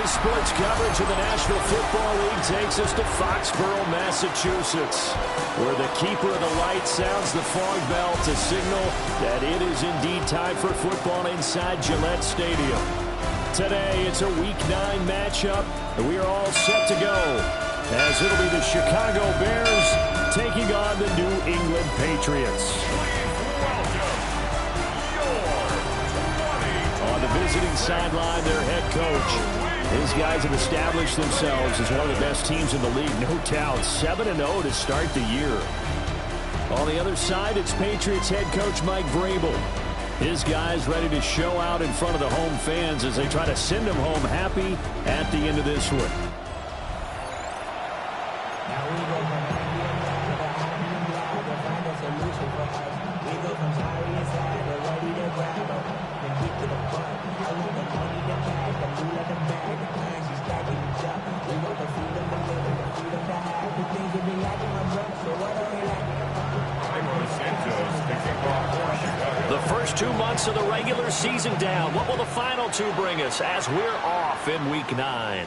Today's sports coverage of the National Football League takes us to Foxborough, Massachusetts, where the keeper of the light sounds the fog bell to signal that it is indeed time for football inside Gillette Stadium. Today, it's a Week 9 matchup, and we are all set to go, as it'll be the Chicago Bears taking on the New England Patriots. On the visiting sideline, their head coach. These guys have established themselves as one of the best teams in the league, no doubt. 7-0 to start the year. On the other side, it's Patriots head coach Mike Vrabel. His guys ready to show out in front of the home fans as they try to send them home happy at the end of this one. The first 2 months of the regular season down. What will the final two bring us as we're off in Week 9?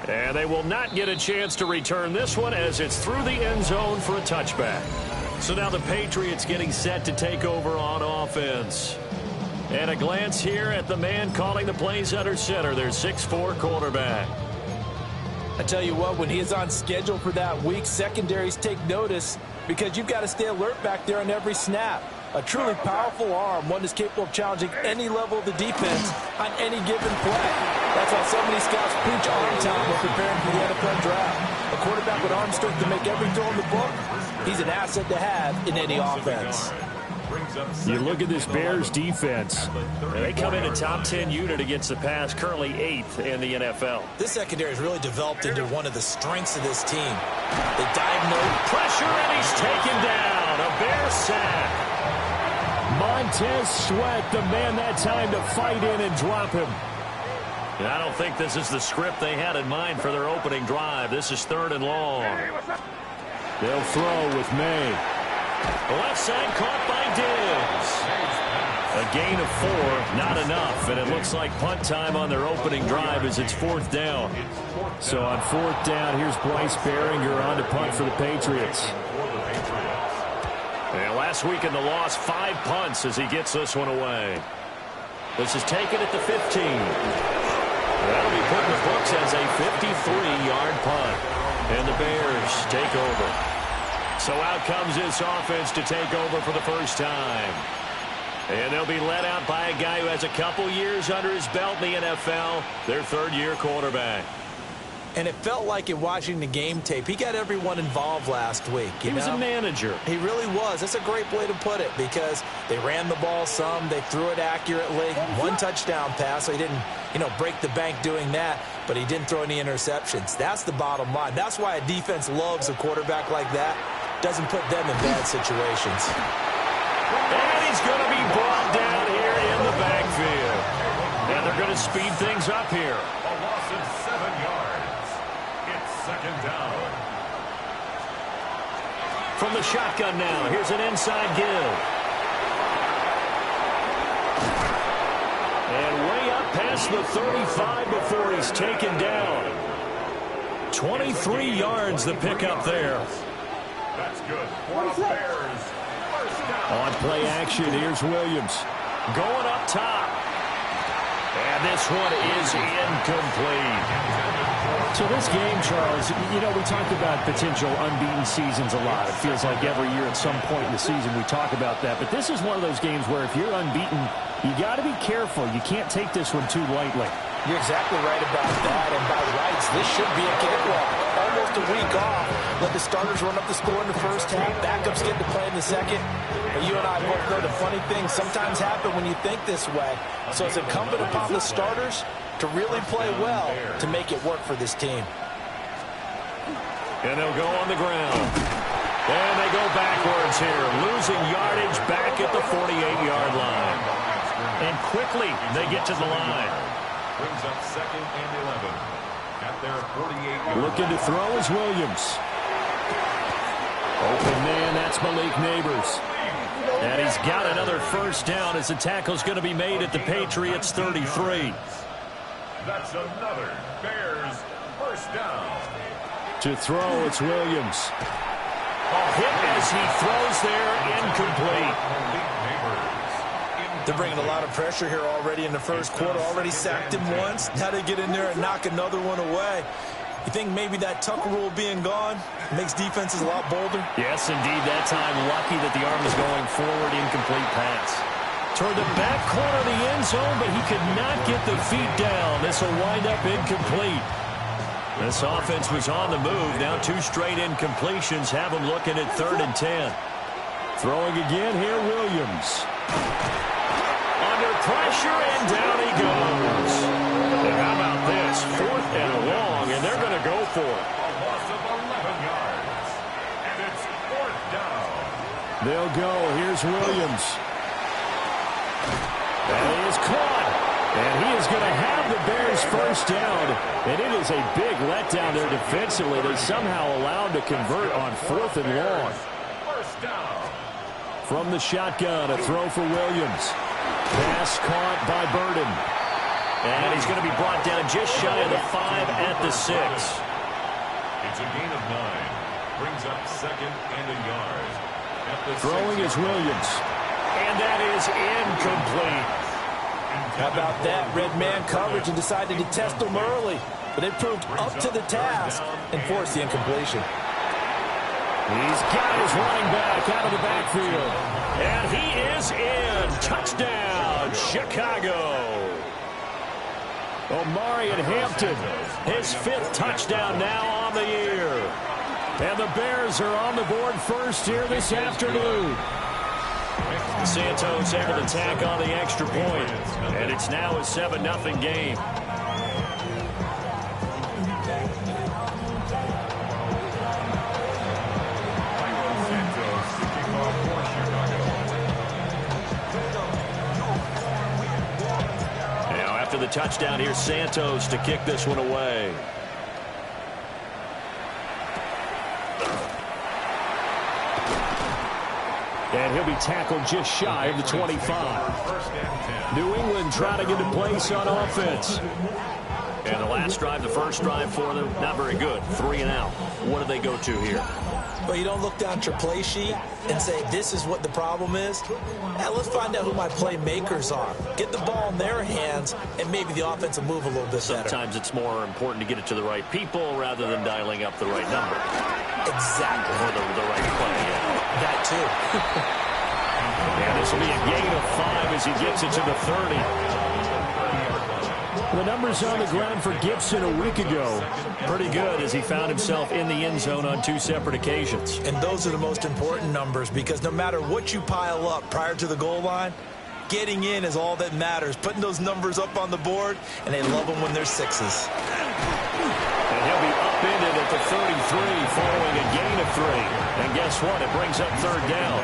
And they will not get a chance to return this one as it's through the end zone for a touchback. So now the Patriots getting set to take over on offense. And a glance here at the man calling the plays under center, their 6'4" quarterback. I tell you what, when he is on schedule for that week, secondaries take notice because you've got to stay alert back there on every snap. A truly powerful arm, one that's capable of challenging any level of the defense on any given play. That's why so many scouts preach arm time when preparing for the NFL draft. A quarterback with arm strength to make every throw in the book, he's an asset to have in any offense. You look at this Bears defense. They come in a top 10 unit against the pass, currently 8th in the NFL. This secondary has really developed into one of the strengths of this team. They dive no pressure, and he's taken down. A Bear sack. Montez Sweat, the man that time to fight in and drop him. And I don't think this is the script they had in mind for their opening drive. This is 3rd and long. They'll throw with May. The left side caught by Diggs. A gain of 4, not enough, and it looks like punt time on their opening drive as it's 4th down. So on 4th down, here's Bryce Behringer on to punt for the Patriots. And last week in the loss, 5 punts as he gets this one away. This is taken at the 15. That'll be put in the books as a 53-yard punt. And the Bears take over. So out comes this offense to take over for the first time. And they'll be led out by a guy who has a couple years under his belt in the NFL, their 3rd-year quarterback. And it felt like in watching the game tape, he got everyone involved last week. He was a manager. He really was. That's a great way to put it because they ran the ball some, they threw it accurately. 1 touchdown pass, so he didn't, break the bank doing that, but he didn't throw any interceptions. That's the bottom line. That's why a defense loves a quarterback like that. Doesn't put them in bad situations. And he's going to be brought down here in the backfield. And they're going to speed things up here. A loss of 7 yards. It's 2nd down. From the shotgun now, here's an inside give. And way up past the 35 before he's taken down. 23 yards the pickup there. That's good for the Bears. On play action, here's Williams. Going up top. And this one is incomplete. So this game, Charles, we talked about potential unbeaten seasons a lot. It feels like every year at some point in the season we talk about that. But this is one of those games where if you're unbeaten, you got to be careful. You can't take this one too lightly. You're exactly right about that, and by rights, this should be a cakewalk. Almost a week off. Let the starters run up the score in the first half. Backups get to play in the second. And you and I both know the funny things sometimes happen when you think this way. So it's incumbent upon the starters to really play well to make it work for this team. And they'll go on the ground. And they go backwards here, losing yardage back at the 48-yard line. And quickly they get to the line. Brings up 2nd and 11. At their 48-yard line. Looking to throw is Williams. Open man, that's Malik Neighbors. And he's got another first down as the tackle's going to be made at the Patriots 33. That's another Bears first down. To throw, it's Williams. A hit as he throws there, incomplete. They're bringing a lot of pressure here already in the first quarter. Already sacked him once. Now they get in there and knock another one away. You think maybe that Tucker rule being gone makes defenses a lot bolder? Yes, indeed. That time, lucky that the arm is going forward. Incomplete pass. Toward the back corner of the end zone, but he could not get the feet down. This will wind up incomplete. This offense was on the move. Now 2 straight incompletions have them looking at 3rd and 10. Throwing again here, Williams. Under pressure, and down he goes. And how about this? 4th and long, and they're going to go for it. A loss of 11 yards. And it's 4th down. They'll go. Here's Williams. And he is caught. And he is going to have the Bears first down. And it is a big letdown there defensively. They somehow allowed to convert on 4th and long. First down. From the shotgun, a throw for Williams. Pass caught by Burden. And he's going to be brought down just shy of the 5 at the 6. It's a gain of 9. Brings up 2nd and a yard. At the Throwing is Williams. And that is incomplete. How about that? Red man coverage and decided to test them early. But they proved up to the task and forced the incompletion. He's got his running back out of the backfield. And he is in. Touchdown, Chicago. Omari and Hampton, his 5th touchdown now on the year. And the Bears are on the board first here this afternoon. Santos able to tack on the extra point. And it's now a 7-0 game. Now after the touchdown, here's Santos to kick this one away. And he'll be tackled just shy of the 25. New England trying to get a place on offense. And the last drive, the first drive for them, not very good. 3 and out. What do they go to here? Well, you don't look down at your play sheet and say, this is what the problem is. Now, let's find out who my playmakers are. Get the ball in their hands, and maybe the offense will move a little bit better. Sometimes it's more important to get it to the right people rather than dialing up the right number. Exactly. Or the right play, yeah. That, too. And this will be a gain of 5 as he gets it to the 30. The numbers on the ground for Gibson a week ago. Pretty good as he found himself in the end zone on 2 separate occasions. And those are the most important numbers because no matter what you pile up prior to the goal line, getting in is all that matters. Putting those numbers up on the board, and they love them when they're 6s. And he'll be upended at the 33 following a gain of 3. And guess what? It brings up 3rd down.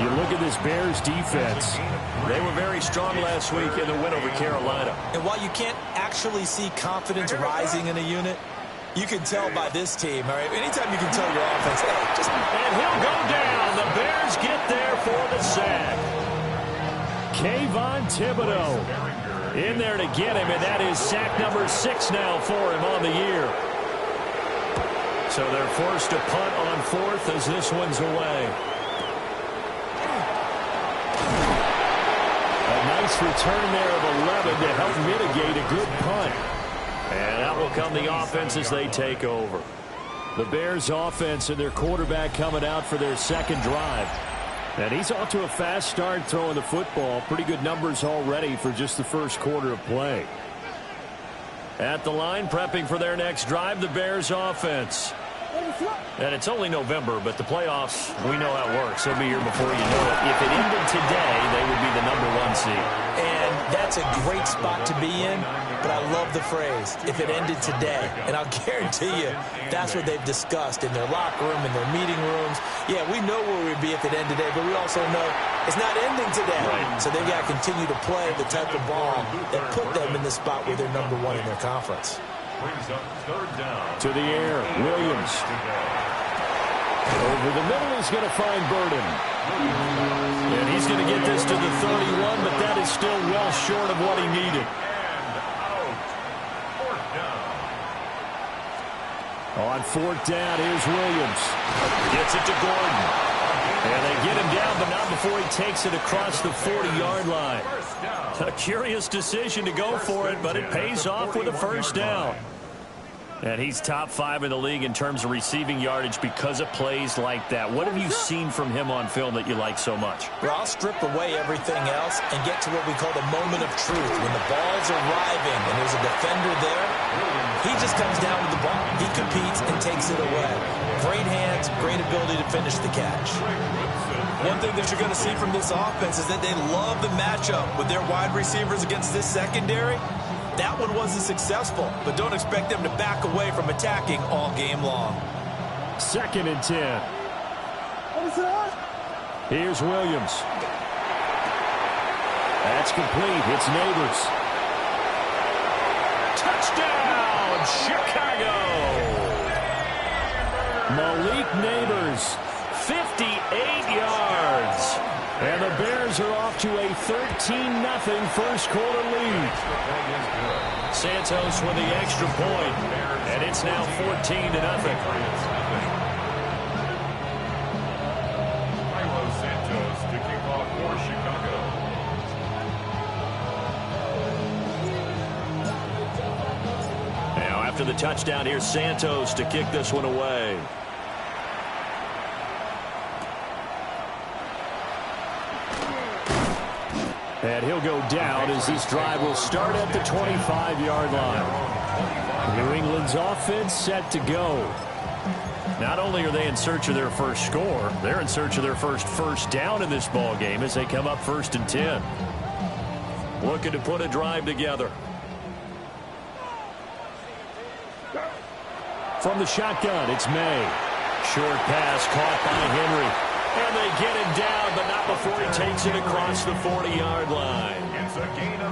You look at this Bears defense. They were very strong last week in the win over Carolina. And while you can't actually see confidence rising in a unit, you can tell by this team. All right, anytime you can tell your offense, hey, just... And he'll go down. The Bears get there for the sack. Kayvon Thibodeau in there to get him, and that is sack number 6 now for him on the year. So they're forced to punt on 4th as this one's away. Nice return there of 11 to help mitigate a good punt. And out will come the offense as they take over. The Bears offense and their quarterback coming out for their 2nd drive. And he's off to a fast start throwing the football. Pretty good numbers already for just the first quarter of play. At the line, prepping for their next drive, the Bears offense. And it's only November, but the playoffs, we know how it works. They'll be here before you know it. If it ended today, they would be the #1 seed. And that's a great spot to be in, but I love the phrase, if it ended today. And I'll guarantee you, that's what they've discussed in their locker room, in their meeting rooms. Yeah, we know where we'd be if it ended today, but we also know it's not ending today. Right. So they've got to continue to play the type of ball that put them in the spot where they're #1 in their conference. Brings up 3rd down. To the air, Williams. Over the middle, he's going to find Burden. And he's going to get this to the 31, but that is still well short of what he needed. And out. On fourth down, here's Williams. Gets it to Gordon. And they get him down, but not before he takes it across the 40-yard line. A curious decision to go for it, but it pays off with a first down. And he's top 5 in the league in terms of receiving yardage because of plays like that. What have you seen from him on film that you like so much? Well, I'll strip away everything else and get to what we call the moment of truth. When the ball's arriving and there's a defender there, he just comes down with the ball. He competes and takes it away. Great hands, great ability to finish the catch. One thing that you're going to see from this offense is that they love the matchup with their wide receivers against this secondary. That one wasn't successful, but don't expect them to back away from attacking all game long. 2nd and 10. Here's Williams. That's complete. It's Neighbors. Touchdown, Chicago! Malik Neighbors, 58 yards. And the Bears are off to a 13-0 first quarter lead. Santos with the extra point, and it's now 14-0. Santos to kick off for Chicago. Now after the touchdown, here's Santos to kick this one away. And he'll go down as this drive will start at the 25-yard line. New England's offense set to go. Not only are they in search of their first score, they're in search of their first down in this ball game as they come up 1st and 10. Looking to put a drive together. From the shotgun, it's May. Short pass caught by Henry. And they get him down, but not before he takes it across the 40-yard line.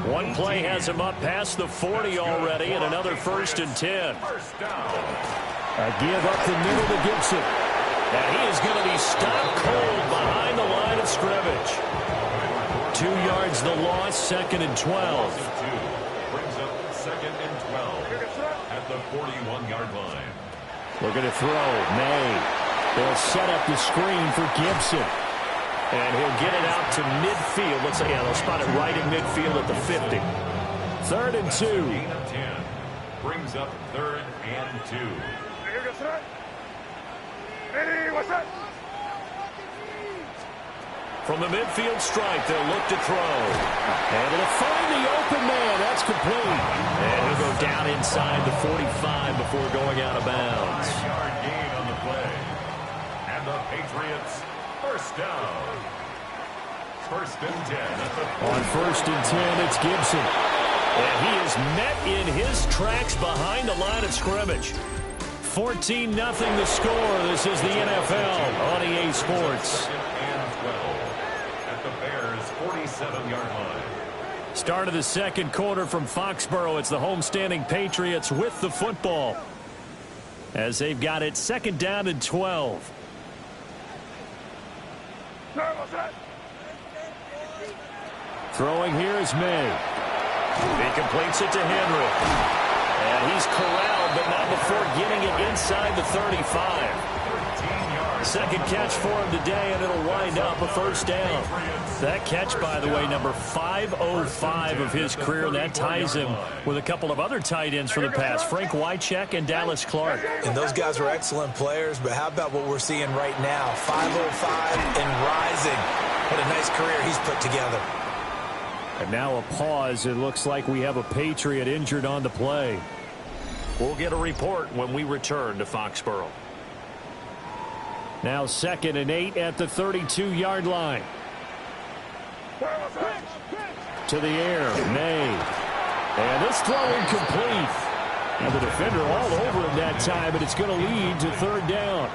One play has him up past the 40 already, and another 1st and 10. A give up the middle to Gibson. And he is going to be stopped cold behind the line of scrimmage. 2 yards the loss, 2nd and 12. Brings up 2nd and 12 at the 41-yard line. Looking to throw, May. They'll set up the screen for Gibson. And he'll get it out to midfield. Let's say, yeah, they'll spot it right in midfield at the 50. 3rd and 2. Gain of 10. Brings up 3rd and 2. From the midfield stripe, they'll look to throw. And it'll find the open man. That's complete. And he'll go down inside the 45 before going out of bounds. 5-yard gain on the play. And the Patriots, first down. 1st and 10. On 1st and 10, it's Gibson. And he is met in his tracks behind the line of scrimmage. 14-0 the score. This is the NFL on EA Sports. 2nd and 12 at the Bears' 47-yard line. Start of the 2nd quarter from Foxborough. It's the homestanding Patriots with the football, as they've got it 2nd down and 12. Throwing here is May. He completes it to Henry. And he's corralled, but not before getting it inside the 35. 2nd catch for him today, and it'll wind up a 1st down. That catch, by the way, number 505 of his career. That ties him with a couple of other tight ends for the past, Frank Wycheck and Dallas Clark. And those guys were excellent players, but how about what we're seeing right now? 505 and rising. What a nice career he's put together. And now a pause. It looks like we have a Patriot injured on the play. We'll get a report when we return to Foxborough. Now 2nd and 8 at the 32-yard line. To the air, May. And this throw incomplete. And the defender all over him that time, but it's going to lead to 3rd down.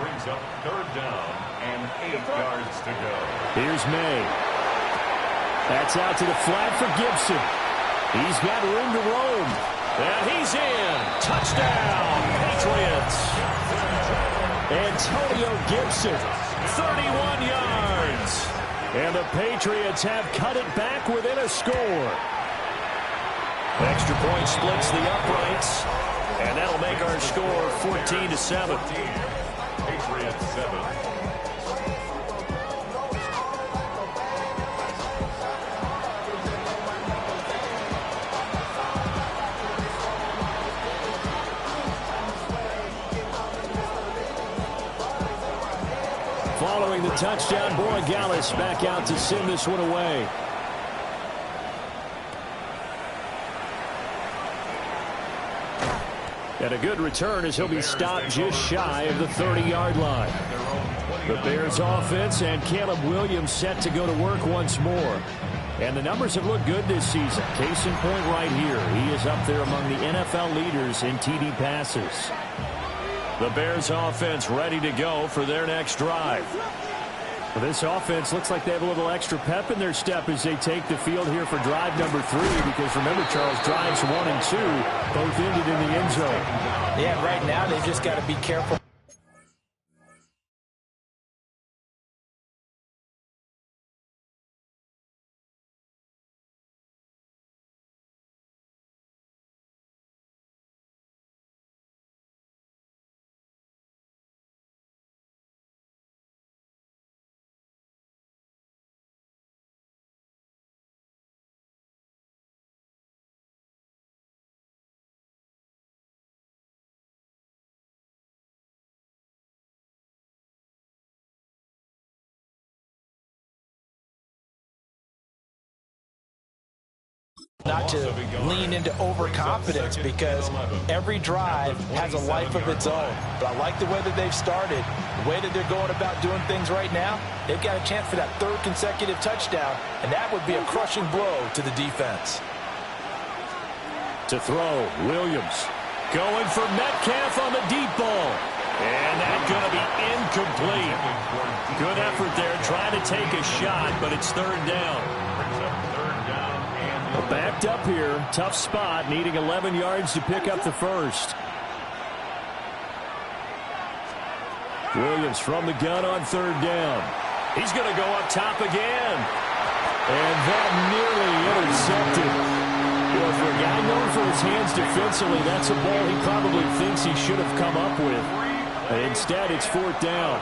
Brings up 3rd down and 8 yards to go. Here's May. That's out to the flat for Gibson. He's got room to roam. And he's in. Touchdown, Patriots. Antonio Gibson, 31 yards. And the Patriots have cut it back within a score. Extra point splits the uprights, and that'll make our score 14-7. Patriots 7. Following the touchdown, Borregales back out to send this one away. And a good return as he'll be stopped just shy of the 30-yard line. The Bears offense and Caleb Williams set to go to work once more. And the numbers have looked good this season. Case in point right here. He is up there among the NFL leaders in TD passes. The Bears offense ready to go for their next drive. Well, this offense looks like they have a little extra pep in their step as they take the field here for drive number 3. Because remember, Charles, drives 1 and 2 both ended in the end zone. Yeah, right now they've just got to be careful. Not to lean into overconfidence, because every drive has a life of its own. But I like the way that they've started, the way that they're going about doing things right now. They've got a chance for that 3rd consecutive touchdown, and that would be a crushing blow to the defense. To throw, Williams going for Metcalf on the deep ball. And that's going to be incomplete. Good effort there, trying to take a shot, but it's 3rd down. Backed up here, tough spot, needing 11 yards to pick up the first. Williams from the gun on 3rd down. He's going to go up top again. And that nearly intercepted. Well, for a guy known for his hands defensively, that's a ball he probably thinks he should have come up with. Instead, it's 4th down.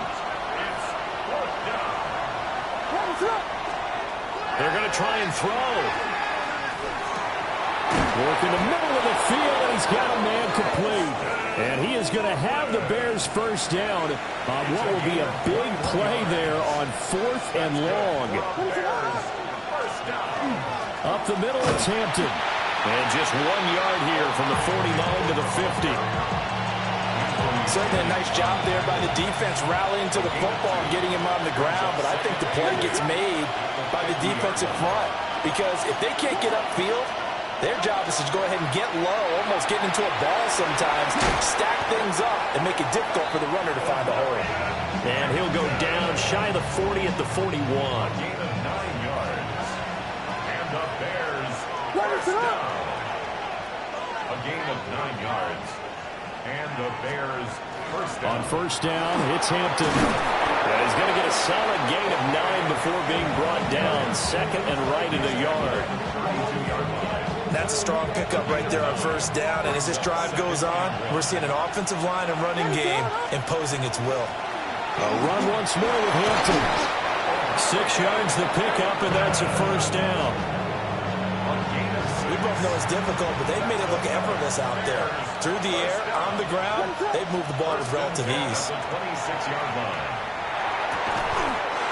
They're going to try and throw. Work in the middle of the field, and he's got a man complete. And he is going to have the Bears first down on what will be a big play there on 4th and long. Up the middle, it's Hampton. And just 1 yard here from the 49 to the 50. Certainly a nice job there by the defense rallying to the football and getting him on the ground. But I think the play gets made by the defensive front, because if they can't get upfield, their job is to go ahead and get low, almost get into a ball sometimes, stack things up, and make it difficult for the runner to find a hole. And he'll go down shy of the 40 at the 41. Gain of 9 yards. And the Bears first down. A gain of 9 yards. And the Bears first down. On first down, it's Hampton. And he's going to get a solid gain of 9 before being brought down. 2nd and right in the yard. That's a strong pickup right there on first down. And as this drive goes on, we're seeing an offensive line and running game imposing its will. A run once more with Hampton. 6 yards the pickup, and that's a first down. We both know it's difficult, but they've made it look effortless out there. Through the air, on the ground, they've moved the ball with relative ease. 26-yard line.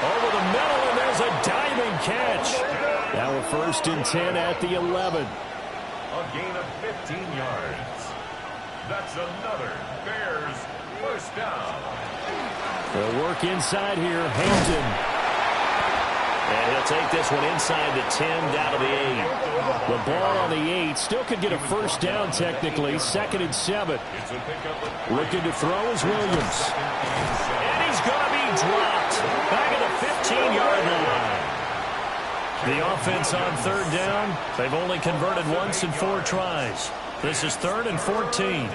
Over the middle, and there's a diving catch. Now a 1st and 10 at the 11. A gain of 15 yards. That's another Bears first down. They'll work inside here. Hampton. And he'll take this one inside the 10, down to the 8. The ball on the 8. Still could get a first down technically. 2nd and 7. Looking to throw is Williams. And he's going to be dropped. Back at the 15-yard line. The offense on 3rd down. They've only converted once in 4 tries. This is 3rd and 14.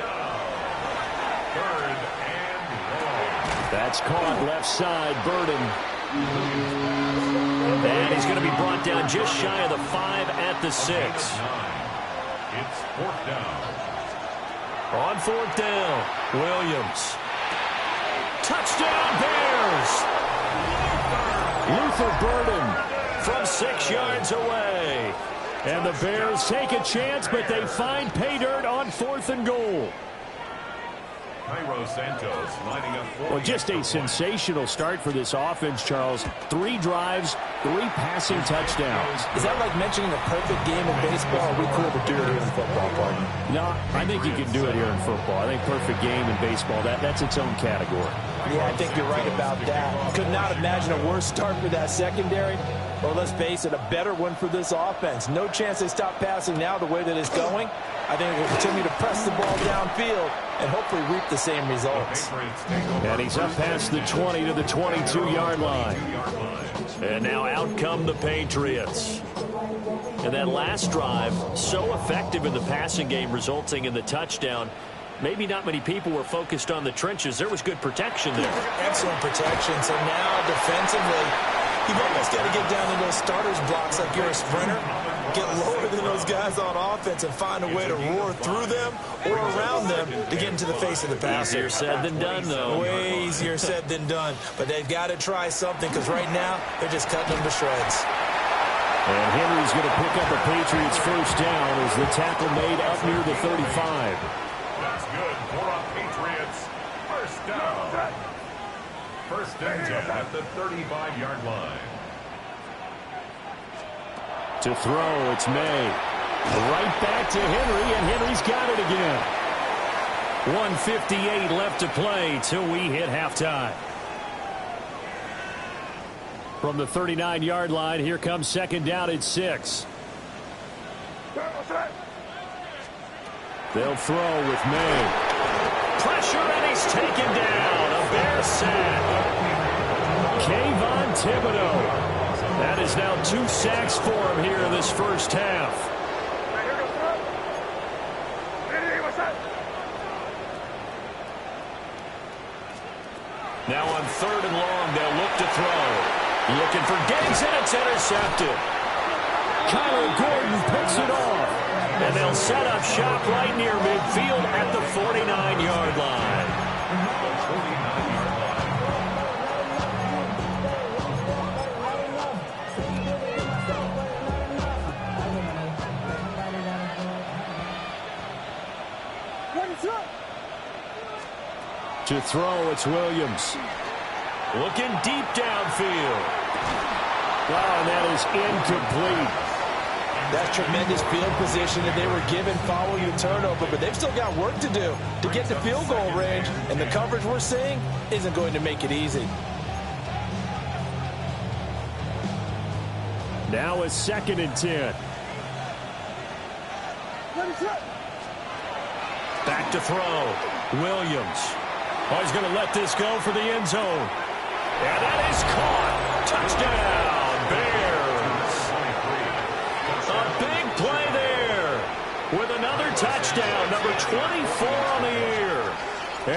That's caught left side, Burden. And he's going to be brought down just shy of the 5 at the 6. It's 4th down. On 4th down, Williams. Touchdown, Bears! Luther Burden from 6 yards away. And the Bears take a chance, but they find pay dirt on 4th and goal. Santos lining up for well, just a sensational start for this offense, Charles. 3 drives, 3 passing touchdowns. Is that like mentioning a perfect game in baseball? Are we cool to do it here in football, partner? No, I think you can do it here in football. I think perfect game in baseball, that's its own category. Yeah, I think you're right about that. Could not imagine a worse start for that secondary. Or let's face it, a better one for this offense. No chance they stop passing now the way that it's going. I think we'll continue to press the ball downfield and hopefully reap the same results. And he's up past the 20 to the 22-yard line. And now out come the Patriots. And that last drive, so effective in the passing game, resulting in the touchdown. Maybe not many people were focused on the trenches. There was good protection there. Excellent protection. So now defensively, you've almost got to get down to those starters blocks like you're a sprinter. Get lower than those guys on offense and find a way to roar through them or around them to get into the face of the passer. Easier said than done, though. Way easier said than done. But they've got to try something because right now they're just cutting them to shreds. And Henry's going to pick up a Patriots first down as the tackle made up near the 35. That's good for a Patriots first down. First and 10 at the 35-yard line. To throw, it's May. Right back to Henry, and Henry's got it again. 1:58 left to play till we hit halftime. From the 39-yard line, here comes second down at 6. They'll throw with May. Pressure, and he's taken down. A Bear sack. Kayvon Thibodeau. That is now 2 sacks for him here in this first half. Now on 3rd and long, they'll look to throw. Looking for Diggs, and it's intercepted. Kyler Gordon picks it off. And they'll set up shop right near midfield at the 49-yard line. To throw, it's Williams. Looking deep downfield. Oh, and that is incomplete. That's tremendous field position that they were given following the turnover, but they've still got work to do to get to field goal range, and the coverage we're seeing isn't going to make it easy. Now a 2nd and 10. Back to throw. Williams. Oh, he's going to let this go for the end zone. And that is caught. Touchdown, Bears. A big play there with another touchdown, number 24 on the year.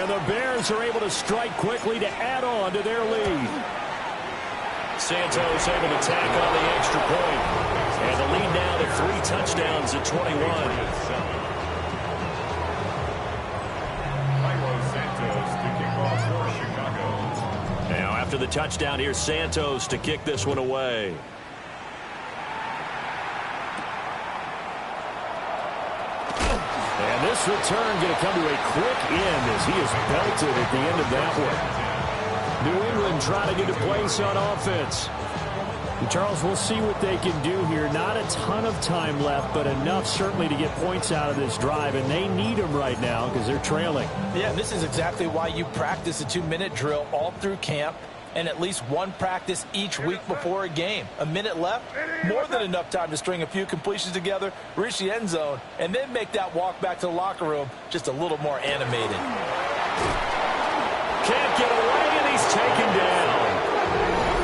And the Bears are able to strike quickly to add on to their lead. Santos able to tack on the extra point. And the lead now to 3 touchdowns at 21. Now after the touchdown, here's Santos to kick this one away. And this return going to come to a quick end as he is belted at the end of that one. New England trying to get a place on offense. And Charles, we'll see what they can do here. Not a ton of time left, but enough certainly to get points out of this drive, and they need them right now because they're trailing. Yeah, this is exactly why you practice a 2-minute drill all through camp and at least one practice each week before a game. A minute left, more than enough time to string a few completions together, reach the end zone, and then make that walk back to the locker room just a little more animated. Can't get away, and he's taken down.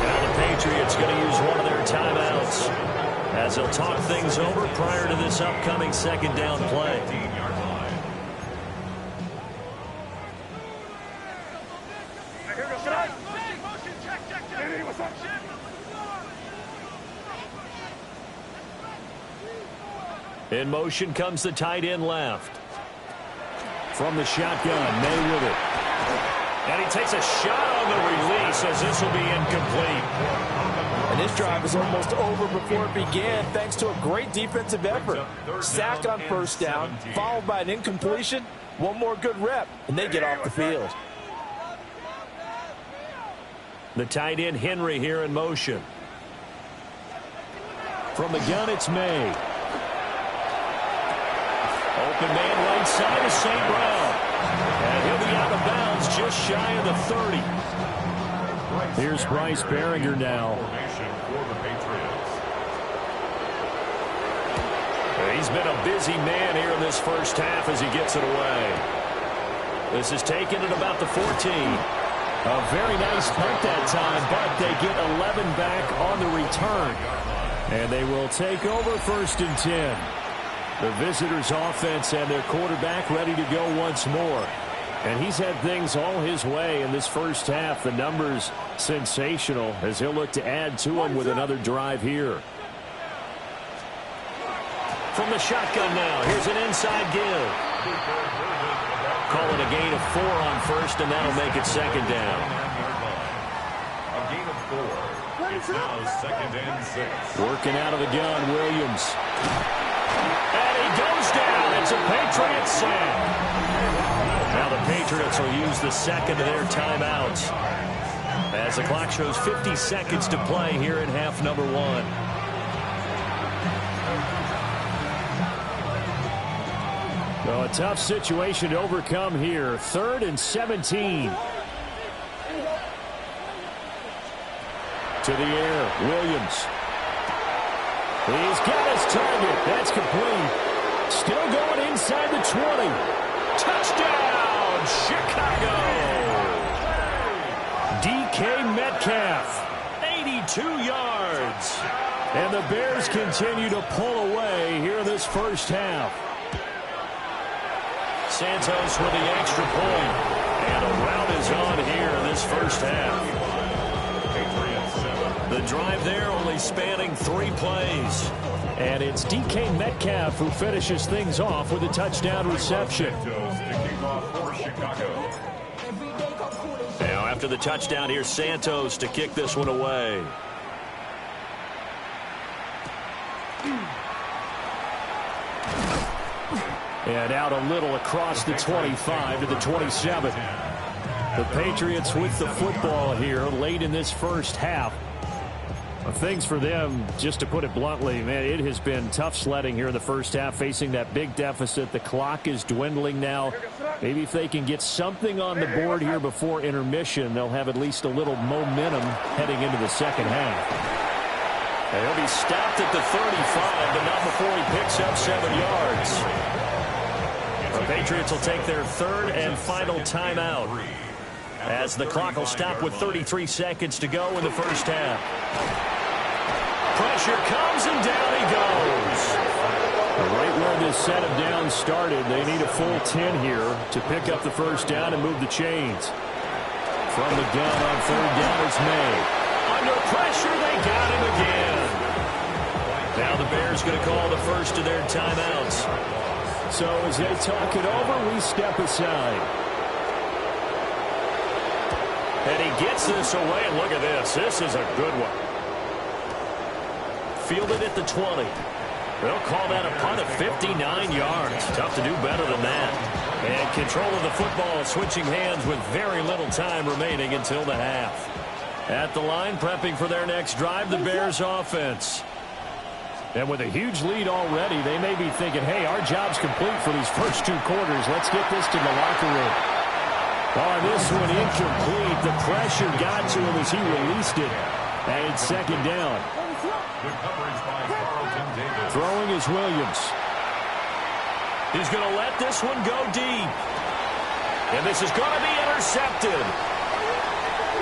Now the Patriots going to use one of their timeouts as they'll talk things over prior to this upcoming second down play. In motion comes the tight end left. From the shotgun, May with it. And he takes a shot on the release as this will be incomplete. And this drive is almost over before it began thanks to a great defensive effort. Sack on first down, followed by an incompletion. One more good rep, and they get off the field. The tight end Henry here in motion. From the gun, it's May. Open man right side of St. Brown. And he'll be out of bounds just shy of the 30. Here's Bryce Behringer now. He's been a busy man here in this first half as he gets it away. This is taken at about the 14. A very nice punt that time, but they get 11 back on the return. And they will take over 1st and 10. The visitors' offense and their quarterback ready to go once more. And he's had things all his way in this first half. The numbers sensational as he'll look to add to them with another drive here. From the shotgun now, here's an inside give. Call it a gain of 4 on first, and that'll make it 2nd down. A gain of 4. It's now 2nd and 6. Working out of the gun, Williams. And he goes down. It's a Patriots sack. Now the Patriots will use the second of their timeouts as the clock shows 50 seconds to play here in half number 1. Well, a tough situation to overcome here. 3rd and 17. To the air, Williams. He's got his target. That's complete. Still going inside the 20. Touchdown, Chicago! DK Metcalf, 82 yards. And the Bears continue to pull away here in this first half. Santos with the extra point. And a rout is on here in this first half. The drive there only spanning 3 plays. And it's DK Metcalf who finishes things off with a touchdown reception. Now after the touchdown, here's Santos to kick this one away. And out a little across the 25 to the 27. The Patriots with the football here late in this first half. Things for them, just to put it bluntly, man, it has been tough sledding here in the first half, facing that big deficit. The clock is dwindling now. Maybe if they can get something on the board here before intermission, they'll have at least a little momentum heading into the second half. And he'll be stopped at the 35, but not before he picks up 7 yards. The Patriots will take their 3rd and final timeout as the clock will stop with 33 seconds to go in the first half. Pressure comes, and down he goes. Right where this set of downs started, they need a full 10 here to pick up the first down and move the chains. From the gun on 3rd down, it's May. Under pressure, they got him again. Now the Bears going to call the first of their timeouts. So as they talk it over, we step aside. And he gets this away, and look at this. This is a good one. Fielded at the 20. They'll call that a punt of 59 yards. Tough to do better than that. And control of the football switching hands with very little time remaining until the half. At the line, prepping for their next drive, the Bears offense. And with a huge lead already, they may be thinking, hey, our job's complete for these first 2 quarters. Let's get this to the locker room. Oh, this one incomplete. The pressure got to him as he released it. And it's 2nd down. Throwing is Williams. He's going to let this one go deep. And this is going to be intercepted.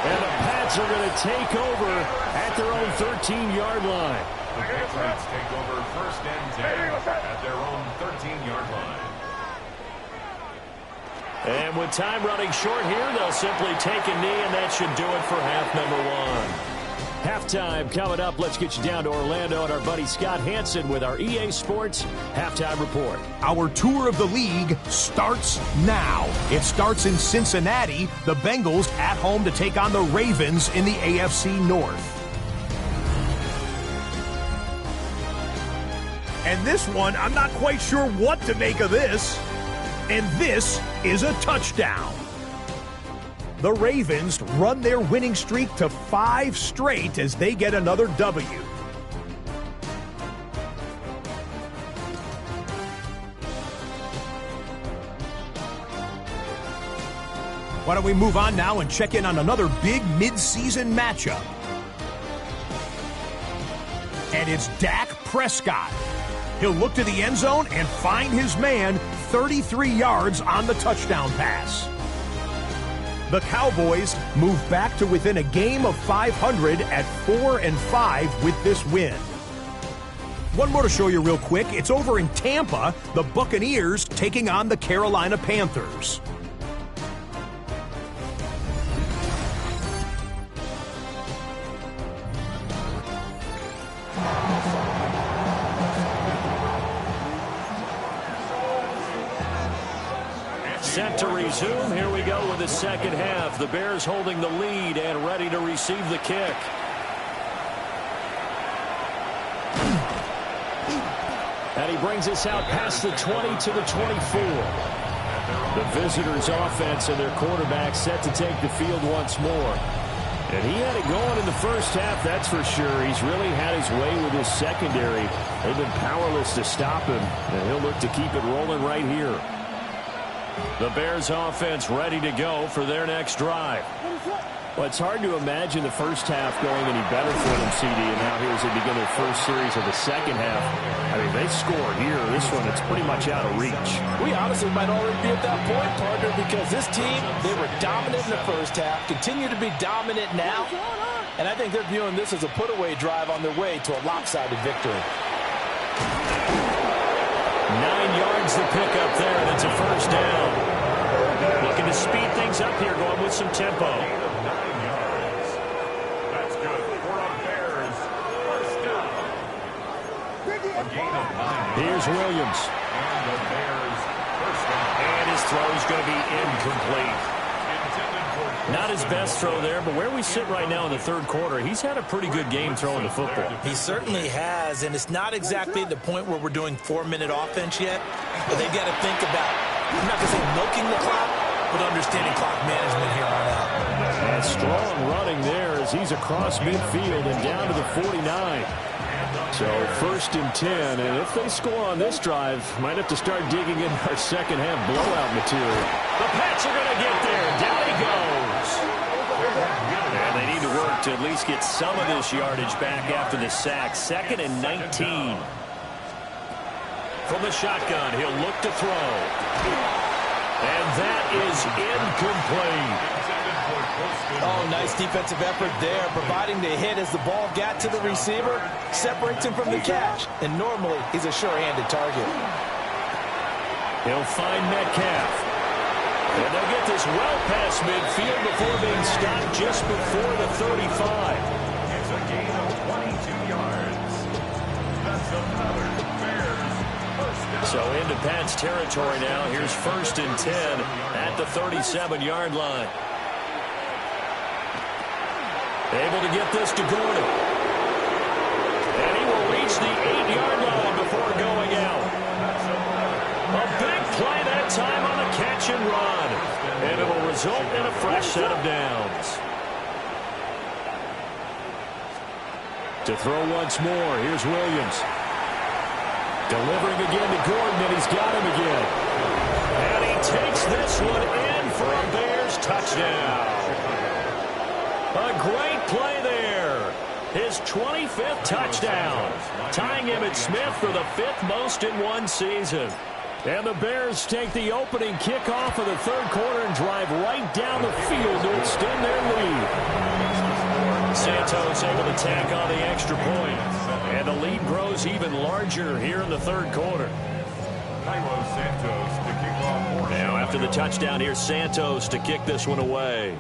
And the Pats are going to take over at their own 13-yard line. The Patriots take over 1st and 10 at their own 13-yard line. And with time running short here, they'll simply take a knee, and that should do it for half number 1. Halftime coming up. Let's get you down to Orlando and our buddy Scott Hansen with our EA Sports Halftime Report. Our tour of the league starts now. It starts in Cincinnati. The Bengals at home to take on the Ravens in the AFC North. And this one, I'm not quite sure what to make of this. And this is a touchdown. The Ravens run their winning streak to 5 straight as they get another W. Why don't we move on now and check in on another big mid-season matchup. And it's Dak Prescott. He'll look to the end zone and find his man 33 yards on the touchdown pass. The Cowboys move back to within a game of 500 at 4-5 with this win. One more to show you real quick. It's over in Tampa, the Buccaneers taking on the Carolina Panthers. Set to resume. Here we go with the second half. The Bears holding the lead and ready to receive the kick. And he brings us out past the 20 to the 24. The visitors' offense and their quarterback set to take the field once more. And he had it going in the first half, that's for sure. He's really had his way with his secondary. They've been powerless to stop him, and he'll look to keep it rolling right here. The Bears offense ready to go for their next drive. Well, it's hard to imagine the first half going any better for them, CD, and now here as they begin their first series of the second half. I mean, they scored here. This one, it's pretty much out of reach. We honestly might already be at that point, partner, because this team, they were dominant in the first half, continue to be dominant now, and I think they're viewing this as a put-away drive on their way to a lopsided victory. 9 yards the pickup there, and it's a first down. Looking to speed things up here, going with some tempo. That's good for a Bears first down. A gain of 9. Here's Williams. And the Bears first down. And his throw is going to be incomplete. Not his best throw there, but where we sit right now in the third quarter, he's had a pretty good game throwing the football. He certainly has, and it's not exactly the point where we're doing 4-minute offense yet, but they've got to think about, I'm not going to say milking the clock, but understanding clock management here on out. And strong running there as he's across midfield and down to the 49. So first and 10, and if they score on this drive, might have to start digging in our second half blowout material. The Pats are going to get there. Down he goes. And they need to work to at least get some of this yardage back after the sack. 2nd and 19. From the shotgun, he'll look to throw. And that is incomplete. Oh, nice defensive effort there, providing the hit as the ball got to the receiver, separates him from the catch, and normally he's a sure-handed target. He'll find Metcalf. And they'll get this well past midfield before being stopped just before the 35. It's a gain of 22 yards. That's another Bears first down. So into Pat's territory now. Here's 1st and 10 at the 37-yard line. Able to get this to Gordon. And he will reach the 8-yard line before going out. A big play that time on the catch and run. And it will result in a fresh set of downs. To throw once more, here's Williams. Delivering again to Gordon, and he's got him again. And he takes this one in for a Bears touchdown. A great play there. His 25th touchdown, tying him at Smith for the 5th most in one season. And the Bears take the opening kickoff of the third quarter and drive right down the field to extend their lead. Santos able to tack on the extra point. And the lead grows even larger here in the third quarter. Now after the touchdown, here's Santos to kick this one away.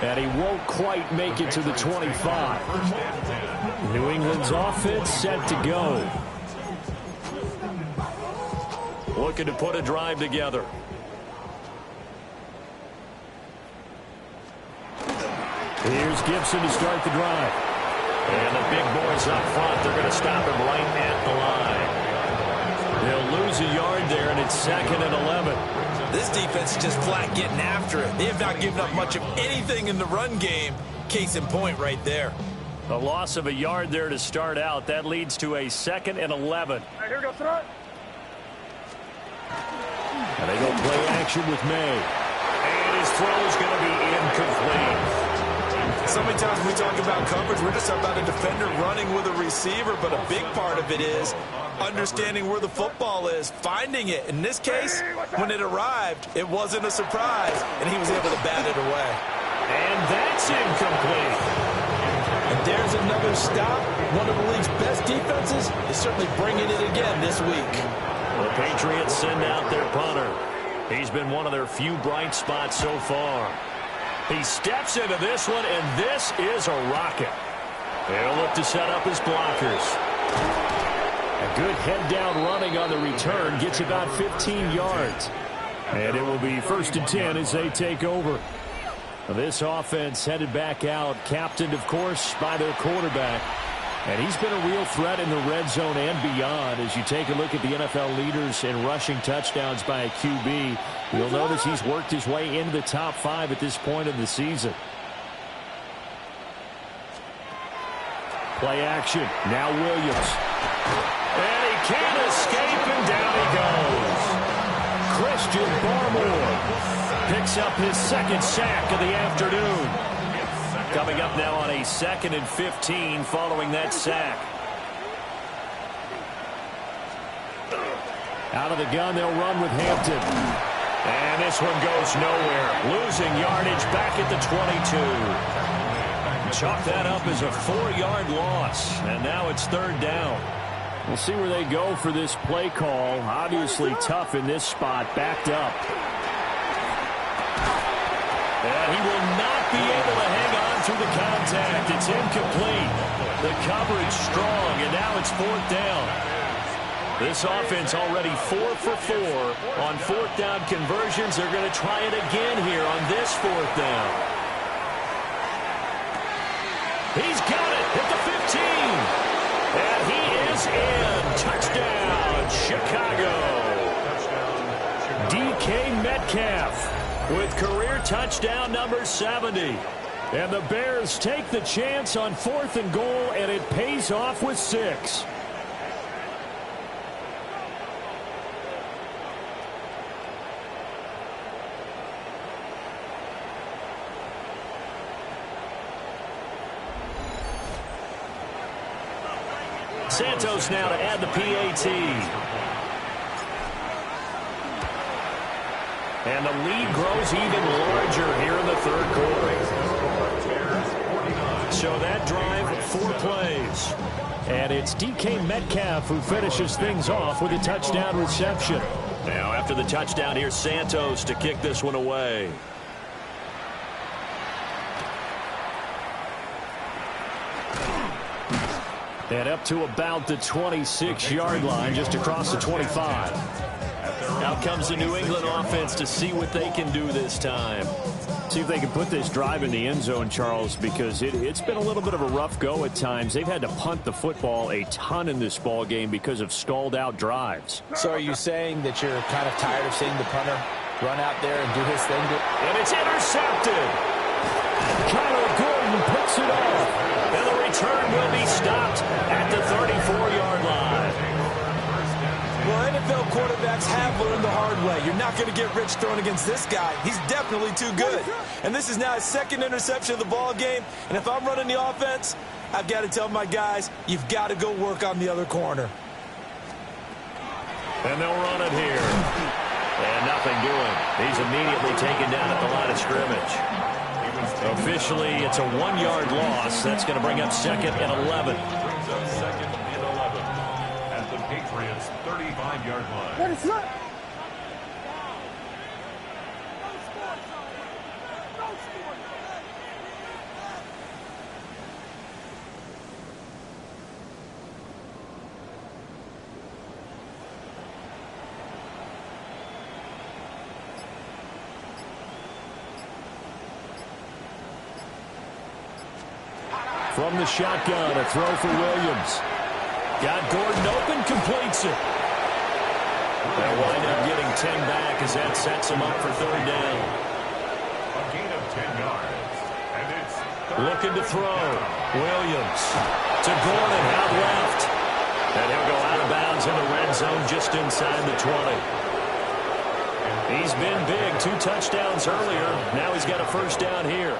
And he won't quite make it to the 25. New England's offense set to go. Looking to put a drive together. Here's Gibson to start the drive. And the big boys up front, they're going to stop him right at the line. They'll lose a yard there, and it's 2nd and 11. This defense is just flat getting after it. They have not given up much of anything in the run game. Case in point right there. A loss of a yard there to start out. That leads to a 2nd and 11. Right, here we go, throw it. And they go play action with May. And his throw is going to be incomplete. So many times when we talk about coverage, we're just about a defender running with a receiver, but a big part of it is understanding where the football is, finding it. In this case, when it arrived, it wasn't a surprise, and he was able to bat it away. And that's incomplete. And there's another stop. One of the league's best defenses is certainly bringing it again this week. The Patriots send out their punter. He's been one of their few bright spots so far. He steps into this one, and this is a rocket. They'll look to set up his blockers. A good head-down running on the return gets about 15 yards. And it will be 1st and 10 as they take over. This offense headed back out, captained, of course, by their quarterback. And he's been a real threat in the red zone and beyond. As you take a look at the NFL leaders in rushing touchdowns by a QB, you'll notice he's worked his way into the top 5 at this point in the season. Play action. Now Williams. And he can't escape, and down he goes. Christian Barmore Picks up his 2nd sack of the afternoon. Coming up now on a 2nd and 15 following that sack. Out of the gun, they'll run with Hampton. And this one goes nowhere. Losing yardage back at the 22. Chalk that up as a 4-yard loss. And now it's 3rd down. We'll see where they go for this play call. Obviously tough in this spot, backed up. And he will not be able to hang on through the contact. It's incomplete. The coverage strong, and now it's 4th down. This offense already 4 for 4 on 4th down conversions. They're going to try it again here on this 4th down. He's got it at the 15. And he is in. Touchdown, Chicago. DK Metcalf with career touchdown number 70. And the Bears take the chance on 4th and goal, and it pays off with 6. Santos now to add the PAT. And the lead grows even larger here in the 3rd quarter. So that drive, 4 plays. And it's DK Metcalf who finishes things off with a touchdown reception. Now after the touchdown, here's Santos to kick this one away. And up to about the 26-yard line, just across the 25. Out comes the New England offense to see what they can do this time. See if they can put this drive in the end zone, Charles, because it's been a little bit of a rough go at times. They've had to punt the football a ton in this ball game because of stalled-out drives. So are you saying that you're kind of tired of seeing the punter run out there and do his thing? And it's intercepted. Kyler Gordon picks it off. And the return will be stopped at the 34-yard line. Well, NFL quarterbacks have learned the hard way. You're not going to get rich throwing against this guy. He's definitely too good. And this is now his 2nd interception of the ball game. And if I'm running the offense, I've got to tell my guys, you've got to go work on the other corner. And they'll run it here. And nothing doing. He's immediately taken down at the line of scrimmage. Officially, it's a 1-yard loss. That's going to bring up 2nd and 11. 2nd and 11 at the Patriots' 35-yard line. What is that? From the shotgun, a throw for Williams. Got Gordon open, completes it. They'll wind up getting 10 back as that sets him up for third down. A gain of 10 yards. And it's looking to throw. Williams to Gordon out left. And he'll go out of bounds in the red zone just inside the 20. He's been big. 2 touchdowns earlier. Now he's got a first down here.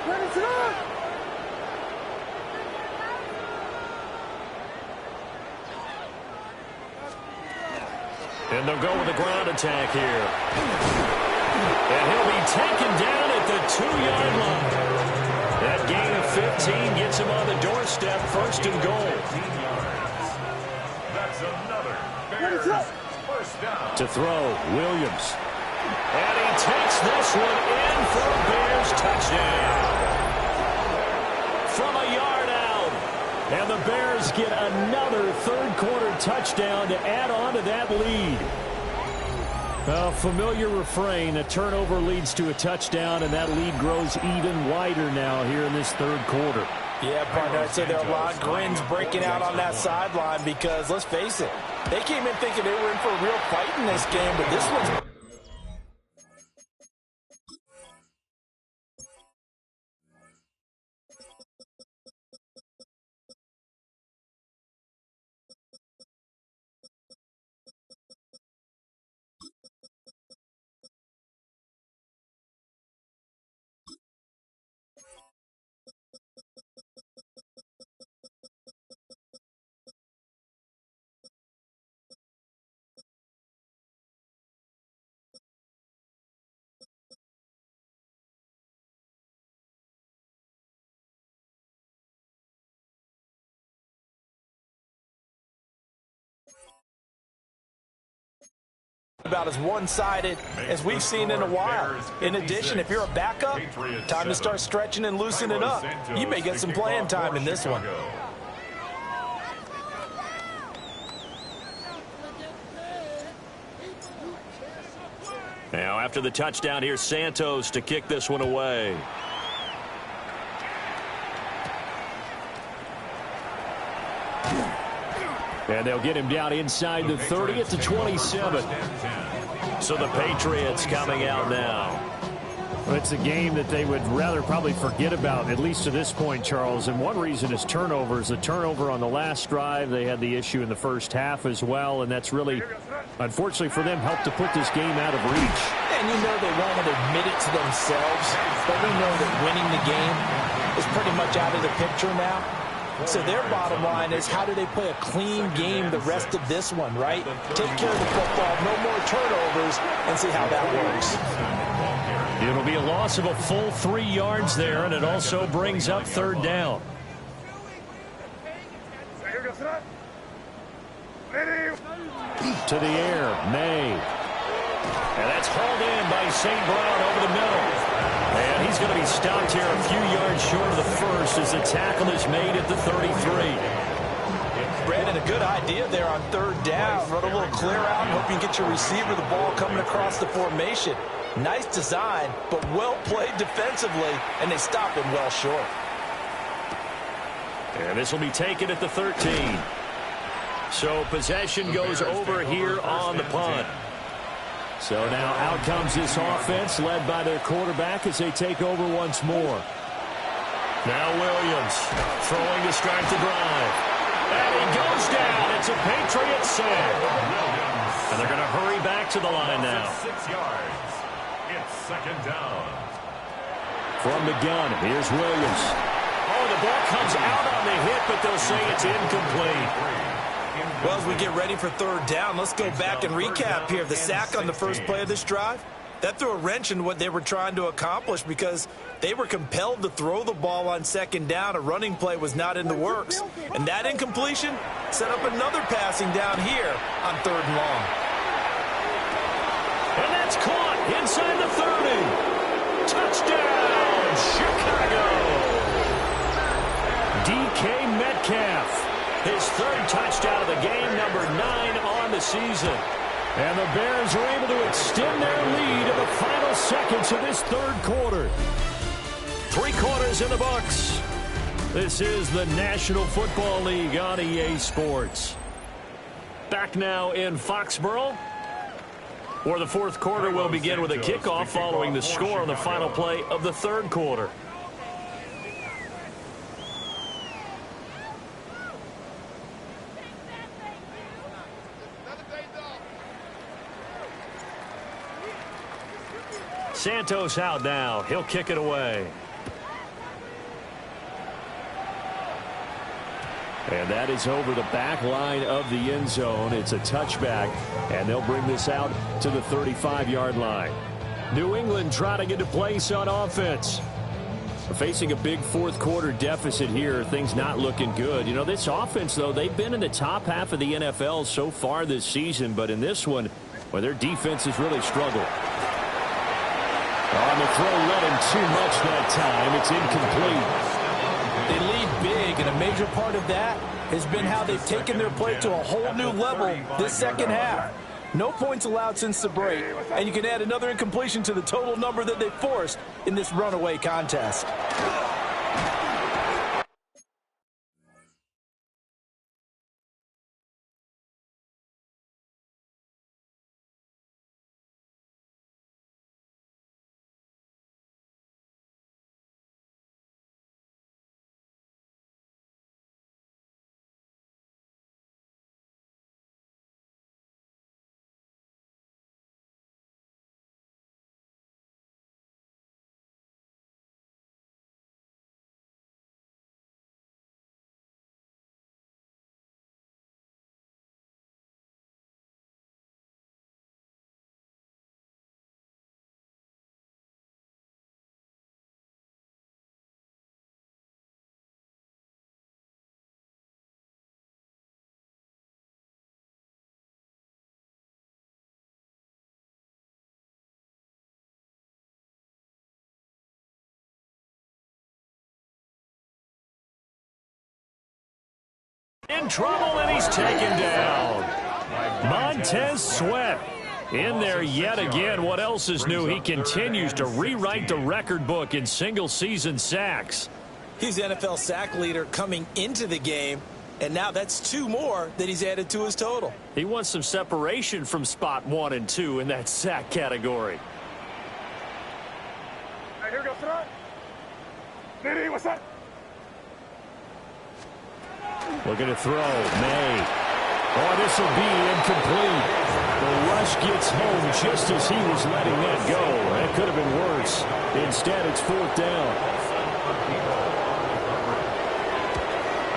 And they'll go with a ground attack here. And he'll be taken down at the 2-yard line. That gain of 15 gets him on the doorstep, first and goal. That's another Bears first down. To throw, Williams. And he takes this one in for a Bears touchdown. From a yard out. And the Bears get another third-quarter touchdown to add on to that lead. A familiar refrain, a turnover leads to a touchdown, and that lead grows even wider now here in this third quarter. Yeah, partner, I'd say there are a lot of grins breaking out on that sideline because, let's face it, they came in thinking they were in for a real fight in this game, but this one's... about as one-sided as we've seen in a while. In addition, if you're a backup, time to start stretching and loosening up. You may get some playing time in this one. Now, after the touchdown, here's Santos to kick this one away. And they'll get him down inside the 30 at the 27. So the Patriots coming out now. Well, it's a game that they would rather probably forget about, at least to this point, Charles. And one reason is turnovers. A turnover on the last drive. They had the issue in the first half as well. And that's really, unfortunately for them, helped to put this game out of reach. And you know they won't admit it to themselves. But we know that winning the game is pretty much out of the picture now. So their bottom line is, how do they play a clean game the rest of this one, right? Take care of the football, no more turnovers, and see how that works. It'll be a loss of a full 3 yards there, and it also brings up third down. To the air, May. And that's hauled in by St. Brown over the middle. And he's going to be stopped here a few yards short of the first as the tackle is made at the 33. Brandon, a good idea there on third down. Run a little clear out and hope you can get your receiver the ball coming across the formation. Nice design, but well played defensively, and they stop him well short. And this will be taken at the 13. So possession goes over here on the punt. So now out comes this offense led by their quarterback as they take over once more. Now Williams throwing to start the drive. And he goes down. It's a Patriots sack. And they're going to hurry back to the line now. 6 yards. It's second down. From the gun, here's Williams. Oh, the ball comes out on the hit, but they'll say it's incomplete. Well, as we get ready for third down, let's go back and recap here. The sack on the first play of this drive, that threw a wrench in what they were trying to accomplish because they were compelled to throw the ball on second down. A running play was not in the works. And that incompletion set up another passing down here on third and long. And that's caught inside the 30. Touchdown, Chicago. DK Metcalf. His third touchdown of the game, number 9 on the season. And the Bears are able to extend their lead in the final seconds of this third quarter. 3 quarters in the books. This is the National Football League on EA Sports. Back now in Foxborough, where the fourth quarter will begin with a kickoff following the score on the final play of the third quarter. Santos out now. He'll kick it away. And that is over the back line of the end zone. It's a touchback, and they'll bring this out to the 35-yard line. New England trying to get to place on offense. We're facing a big fourth quarter deficit here. Things not looking good. You know, this offense, though, they've been in the top half of the NFL so far this season, but in this one, well, their defense has really struggled. On the throw, led him too much that time. It's incomplete. They lead big, and a major part of that has been how they've taken their play to a whole new level this second half. No points allowed since the break, and you can add another incompletion to the total number that they forced in this runaway contest. In trouble, and he's taken down. Montez Sweat in there yet again. What else is new? He continues to rewrite the record book in single-season sacks. He's NFL sack leader coming into the game, and now that's 2 more that he's added to his total. He wants some separation from spot 1 and 2 in that sack category. All right, here we go, front. Nitty, what's that? Looking to throw. May. Oh, this will be incomplete. The rush gets home just as he was letting that go. That could have been worse. Instead, it's 4th down.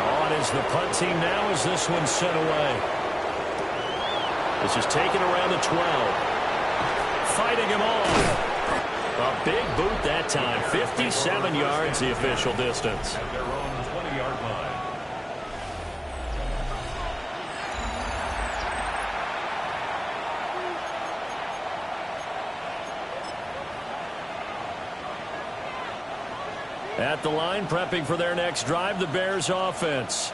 On is the punt team now as this one's sent away. This is taken around the 12. Fighting him on. A big boot that time. 57 yards, the official distance. At their own 20-yard line. At the line, prepping for their next drive, the Bears offense.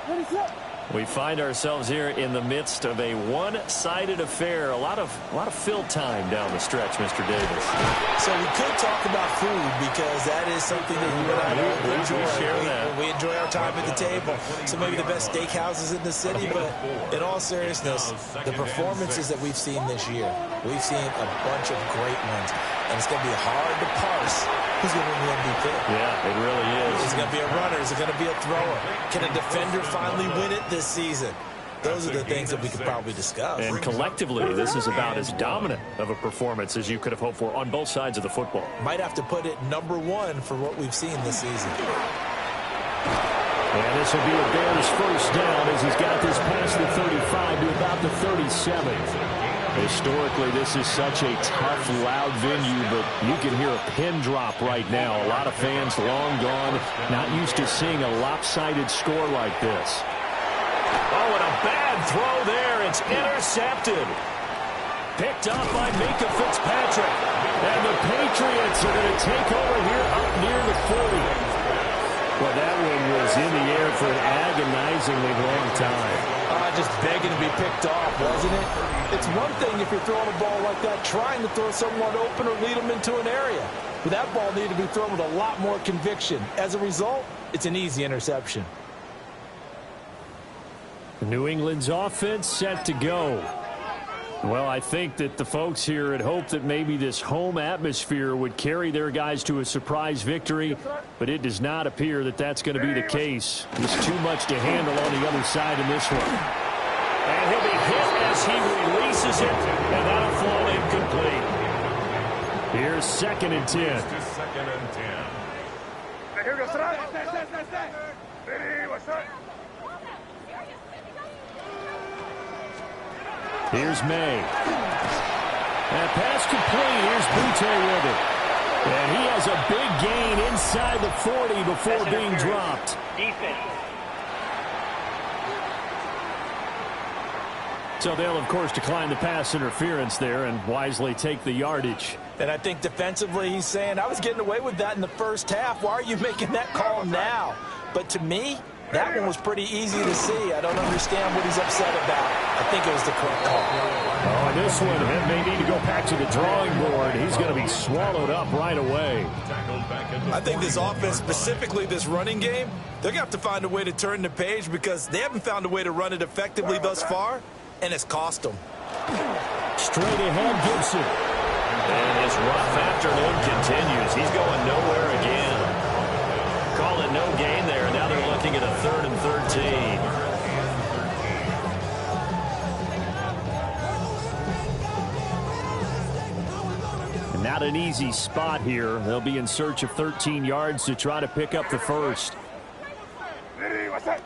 We find ourselves here in the midst of a one-sided affair. A lot of fill time down the stretch, Mr. Davis. So we could talk about food because that is something that you and I enjoy. We enjoy our time at the table. So maybe the best steakhouses in the city, but in all seriousness, the performances that we've seen this year, we've seen a bunch of great ones. And it's going to be hard to parse who's going to win the MVP. Yeah, it really is. Is it going to be a runner? Is it going to be a thrower? Can a defender finally win it this season? Those are the things that we could probably discuss. And collectively, this is about as dominant of a performance as you could have hoped for on both sides of the football. Might have to put it number 1 for what we've seen this season. And this will be a Bears first down as he's got this past the 35 to about the 37. Historically, this is such a tough, loud venue, but you can hear a pin drop right now. A lot of fans long gone, not used to seeing a lopsided score like this. Oh, and a bad throw there. It's intercepted. Picked up by Minka Fitzpatrick. And the Patriots are going to take over here up near the 40. Well, that one was in the air for an agonizingly long time. Just begging to be picked off, wasn't it? It's one thing if you're throwing a ball like that, trying to throw someone open or lead them into an area. But that ball needed to be thrown with a lot more conviction. As a result, it's an easy interception. New England's offense set to go. Well, I think that the folks here had hoped that maybe this home atmosphere would carry their guys to a surprise victory, but it does not appear that that's going to be the case. There's too much to handle on the other side in this one. And he'll be hit as he releases it, and that'll fall incomplete. Here's 2nd and 10. Just 2nd and 10. Here goes Ready, what's up? Here's May. That pass complete. Here's Butte with it. And he has a big gain inside the 40 before being dropped. So they'll, of course, decline the pass interference there and wisely take the yardage. And I think defensively he's saying, I was getting away with that in the first half. Why are you making that call now? But to me, that one was pretty easy to see. I don't understand what he's upset about. I think it was the correct call. Oh, and this one may need to go back to the drawing board. He's going to be swallowed up right away. I think this offense, specifically this running game, they're going to have to find a way to turn the page because they haven't found a way to run it effectively thus far, and it's cost them. Straight ahead, Gibson. And his rough afternoon continues. He's going nowhere again. Call it no gain there. Now they're looking at a 3rd and 13. And not an easy spot here. They'll be in search of 13 yards to try to pick up the first. Ready, what's up?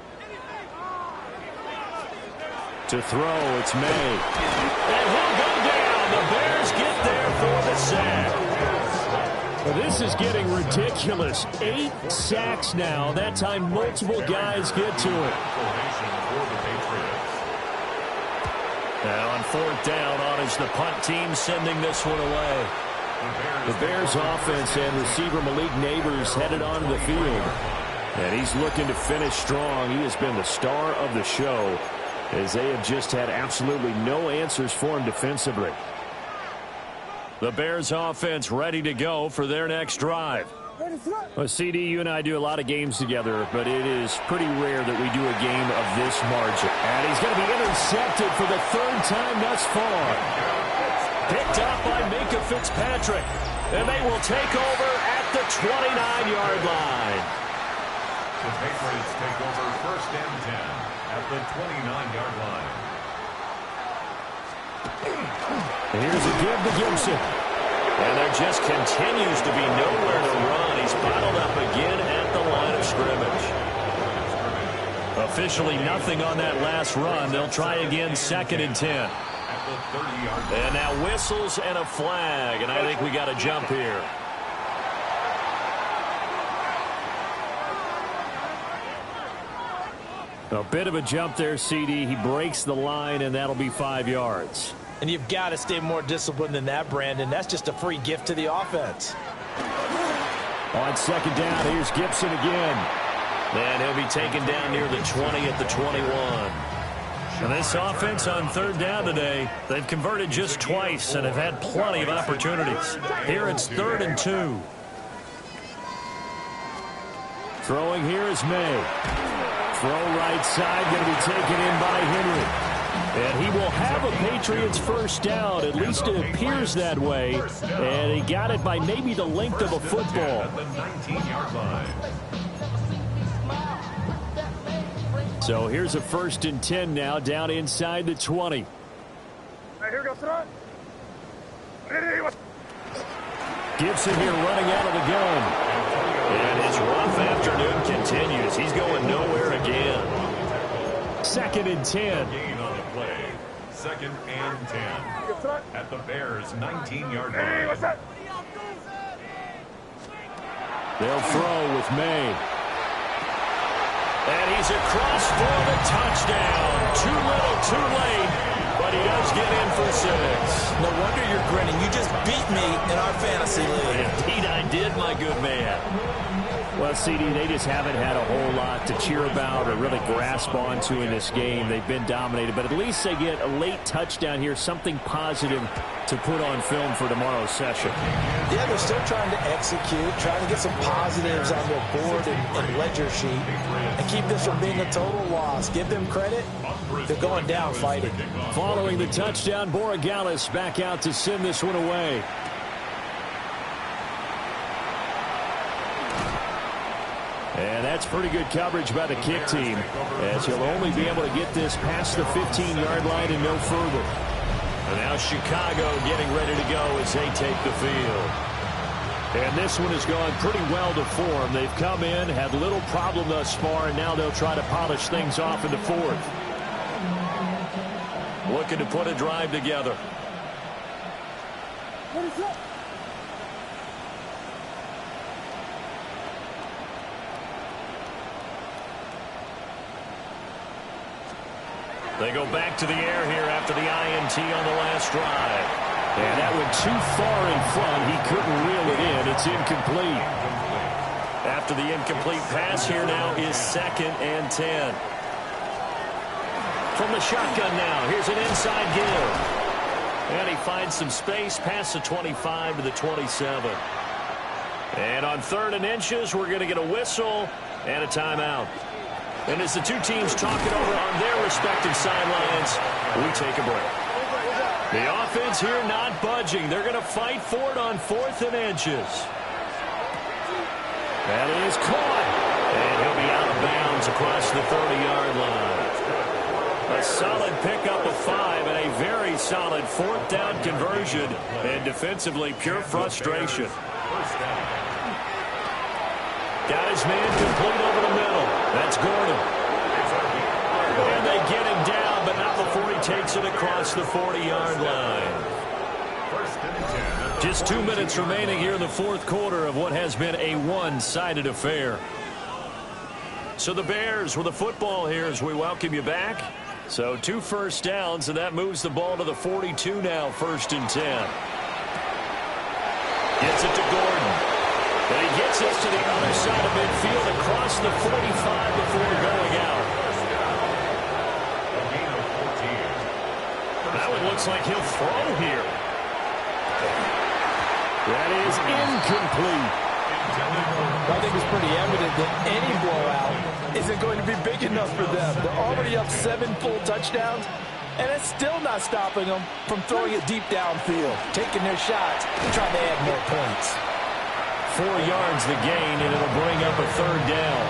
To throw, it's May. And he'll go down. The Bears get there for the sack. Well, this is getting ridiculous. 8 sacks now. That time multiple guys get to it. Now on 4th down, on is the punt team sending this one away. The Bears offense and receiver Malik Neighbors headed onto the field. And he's looking to finish strong. He has been the star of the show, as they have just had absolutely no answers for him defensively. The Bears offense ready to go for their next drive. Well, CD, you and I do a lot of games together, but it is pretty rare that we do a game of this margin. And he's going to be intercepted for the 3rd time thus far. Picked up by Minka Fitzpatrick. And they will take over at the 29-yard line. The Patriots take over 1st and 10 at the 29-yard line. And here's a give to Gibson. And there just continues to be nowhere to run. He's bottled up again at the line of scrimmage. Officially nothing on that last run. They'll try again 2nd and 10. And now whistles and a flag. And I think we got a jump here. A bit of a jump there, CD. He breaks the line, and that'll be 5 yards. And you've got to stay more disciplined than that, Brandon. That's just a free gift to the offense. On 2nd down, here's Gibson again. And he'll be taken down near the 20 at the 21. And this offense on 3rd down today, they've converted just twice and have had plenty of opportunities. Here it's 3rd and 2. Throwing here is May. Throw right side, going to be taken in by Henry. And he will have a Patriots 1st down. At least it appears that way. And he got it by maybe the length of a football. At the 19-yard line. So here's a 1st and 10 now, down inside the 20. Here goes Ron. Ready, what's Gibson here running out of the gun. And his rough afternoon continues. He's going nowhere again. 2nd and 10. Gain on the play. 2nd and 10 at the Bears' 19-yard line. what's up? They'll throw with May. And he's across for the touchdown. Too little, too late, but he does get in for 6. No wonder you're grinning. You just beat me in our fantasy league. Indeed I did, my good man. Well, CD, they just haven't had a whole lot to cheer about or really grasp onto in this game. They've been dominated, but at least they get a late touchdown here, something positive to put on film for tomorrow's session. Yeah, they're still trying to execute, trying to get some positives on their board and ledger sheet, and keep this from being a total loss. Give them credit. They're going down fighting. Following the touchdown, Borregales back out to send this one away. And that's pretty good coverage by the kick team, as he'll only be able to get this past the 15-yard line and no further. And now Chicago getting ready to go as they take the field. And this one has gone pretty well to form. They've come in, had little problem thus far, and now they'll try to polish things off in the fourth. Looking to put a drive together. What is that? They go back to the air here after the INT on the last drive. And that went too far in front. He couldn't reel it in. It's incomplete. After the incomplete pass, here now is 2nd and 10. From the shotgun now, here's an inside give. And he finds some space past the 25 to the 27. And on 3rd and inches, we're going to get a whistle and a timeout. And as the two teams talk it over on their respective sidelines, we take a break. The offense here not budging. They're going to fight for it on 4th and inches. That is caught. And he'll be out of bounds across the 30-yard line. A solid pickup of 5 and a very solid 4th down conversion. And defensively, pure frustration. Got his man complete over the middle. That's Gordon. And they get him down, but not before he takes it across the 40-yard line. Just 2 minutes remaining here in the 4th quarter of what has been a one-sided affair. So the Bears with the football here as we welcome you back. So 2 first downs, and that moves the ball to the 42 now, 1st and 10. Gets it to Gordon. And he gets us to the other side of midfield across the 45 before going out. That one looks like he'll throw here. That is incomplete. I think it's pretty evident that any blowout isn't going to be big enough for them. They're already up 7 full touchdowns, and it's still not stopping them from throwing it deep downfield, taking their shots, and trying to add more points. 4 yards the gain, and it'll bring up a 3rd down.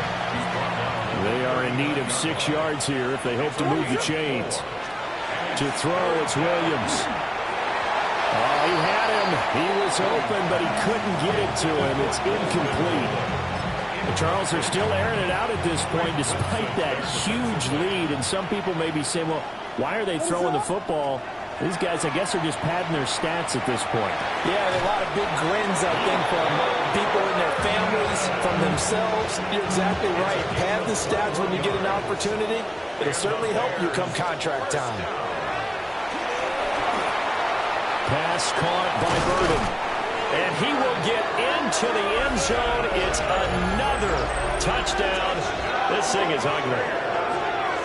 They are in need of 6 yards here if they hope to move the chains. To throw, it's Williams. Oh, he had him. He was open, but he couldn't get it to him. It's incomplete. The Charles are still airing it out at this point despite that huge lead. And some people may be saying, well, why are they throwing the football? These guys, I guess, are just padding their stats at this point. Yeah, a lot of big grins, I think, from people in their families, from themselves. You're exactly right. Pad the stats when you get an opportunity. It'll certainly help you come contract time. Pass caught by Burden. And he will get into the end zone. It's another touchdown. This thing is ugly.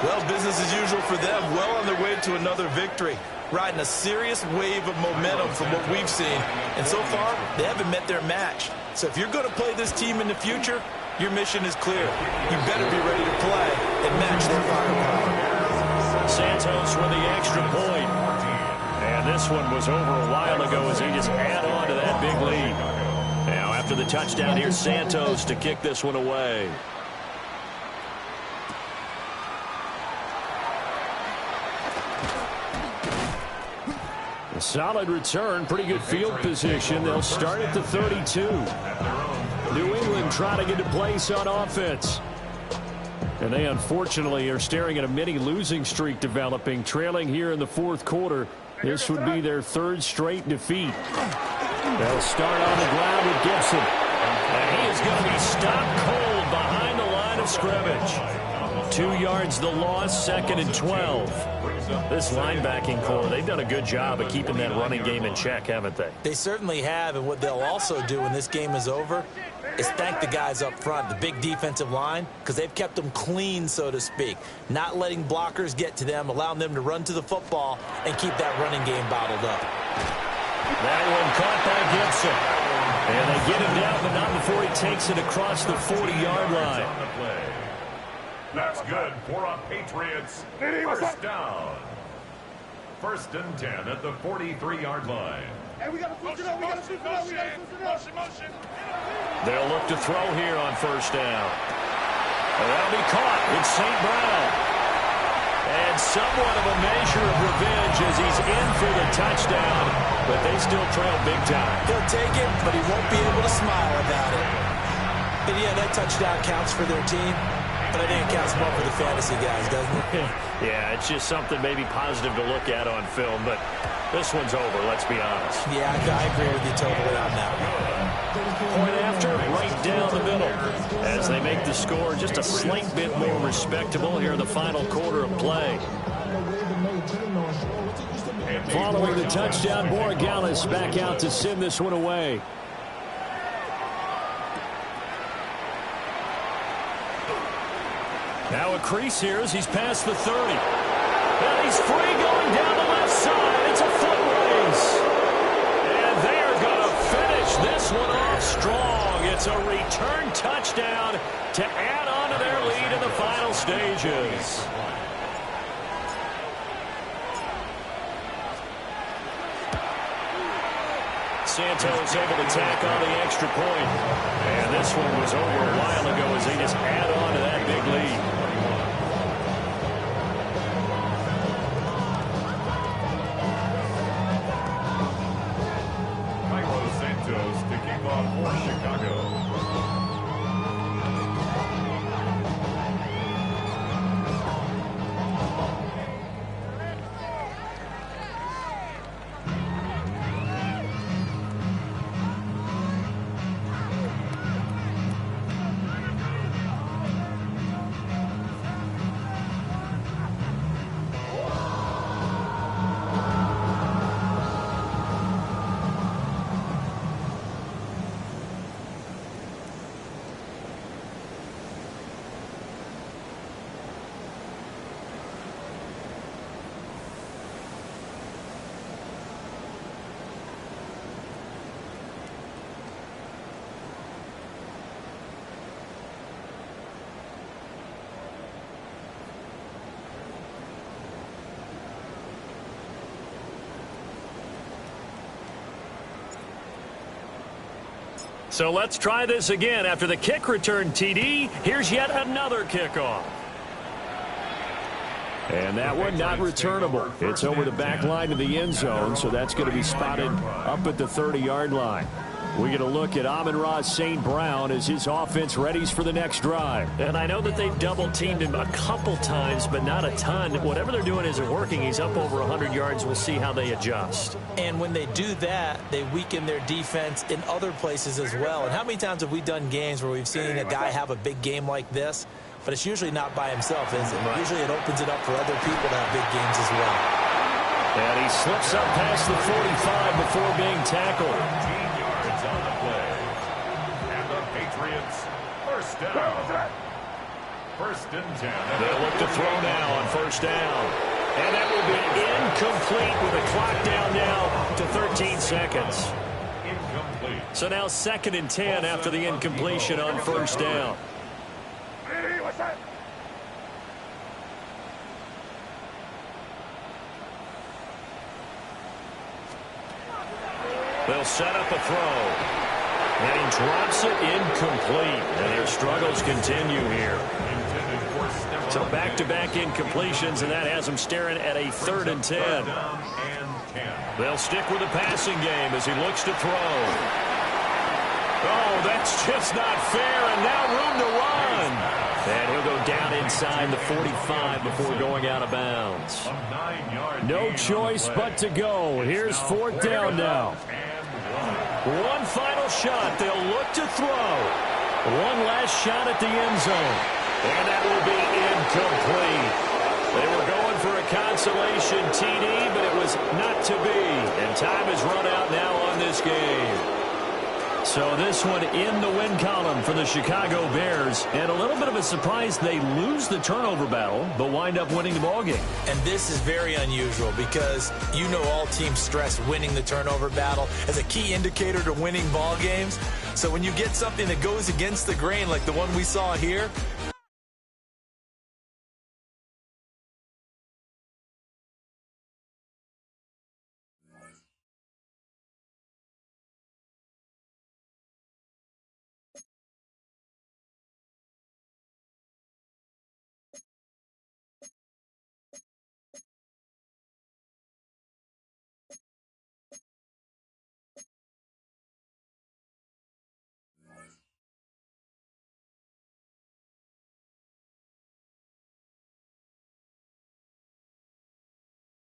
Well, business as usual for them. Well on their way to another victory. Riding a serious wave of momentum from what we've seen. And so far, they haven't met their match. So if you're going to play this team in the future, your mission is clear. You better be ready to play and match their firepower. Santos with the extra point. And this one was over a while ago as he just add on to that big lead. Now after the touchdown, here's Santos to kick this one away. A solid return, pretty good field position. They'll start at the 32. New England trying to get a place on offense. And they unfortunately are staring at a mini losing streak developing, trailing here in the 4th quarter. This would be their 3rd straight defeat. They'll start on the ground with Gibson. And he is going to be stopped cold behind the line of scrimmage. 2 yards the loss, 2nd and 12. This linebacking core, they've done a good job of keeping that running game in check, haven't they? They certainly have, and what they'll also do when this game is over, is thank the guys up front, the big defensive line, because they've kept them clean, so to speak. Not letting blockers get to them, allowing them to run to the football and keep that running game bottled up. That one caught by Gibson. And they get him down, but not before he takes it across the 40-yard line. That's good for a Patriots first down. 1st and 10 at the 43-yard line. Hey, we got to switch it up. We got to switch it up. We got to switch it up. Motion. They'll look to throw here on 1st down. And that'll be caught. It's St. Brown. And somewhat of a measure of revenge as he's in for the touchdown, but they still trail big time. He'll take it, but he won't be able to smile about it. And yeah, that touchdown counts for their team, but I think it counts more for the fantasy guys, doesn't it? Yeah, it's just something maybe positive to look at on film, but this one's over, let's be honest. Yeah, I agree with you totally on that one. Point after, right down the middle. As they make the score just a slight bit more respectable here in the final quarter of play. Following the touchdown, Borregales back out to send this one away. Now a crease here as he's past the 30. And he's free going down the left side. It's a foot race. And they are going to finish this one off strong. It's a return touchdown to add on to their lead in the final stages. Santos able to tack on the extra point. And this one was over a while ago as they just add on to that big lead. To kick off for Chicago. So let's try this again. After the kick return TD, here's yet another kickoff. And that one not returnable. It's over the back line of the end zone, so that's going to be spotted up at the 30-yard line. We get a look at Amon-Ra St. Brown as his offense readies for the next drive. And I know that they've double-teamed him a couple times, but not a ton. Whatever they're doing isn't working. He's up over 100 yards. We'll see how they adjust. And when they do that, they weaken their defense in other places as well. And how many times have we done games where we've seen a guy have a big game like this, but it's usually not by himself, is it? Right. Usually it opens it up for other people to have big games as well. And he slips up past the 45 before being tackled. 15 yards on the play. And the Patriots first down. 1st and 10. They'll look to throw now on 1st down. And that will be incomplete with the clock down now to 13 seconds. Incomplete. So now 2nd and 10 after the incompletion on 1st down. Hey, what's that? They'll set up a throw. And he drops it incomplete. And their struggles continue here. So back-to-back incompletions, and that has them staring at a 3rd and 10. They'll stick with the passing game as he looks to throw. Oh, that's just not fair, and now room to run. And he'll go down inside the 45 before going out of bounds. No choice but to go. Here's 4th down now. One final shot. They'll look to throw. One last shot at the end zone. And that will be incomplete. They were going for a consolation TD, but it was not to be. And time is run out now on this game. So this one in the win column for the Chicago Bears. And a little bit of a surprise, they lose the turnover battle, but wind up winning the ballgame. And this is very unusual because you know all teams stress winning the turnover battle as a key indicator to winning ball games. So when you get something that goes against the grain like the one we saw here,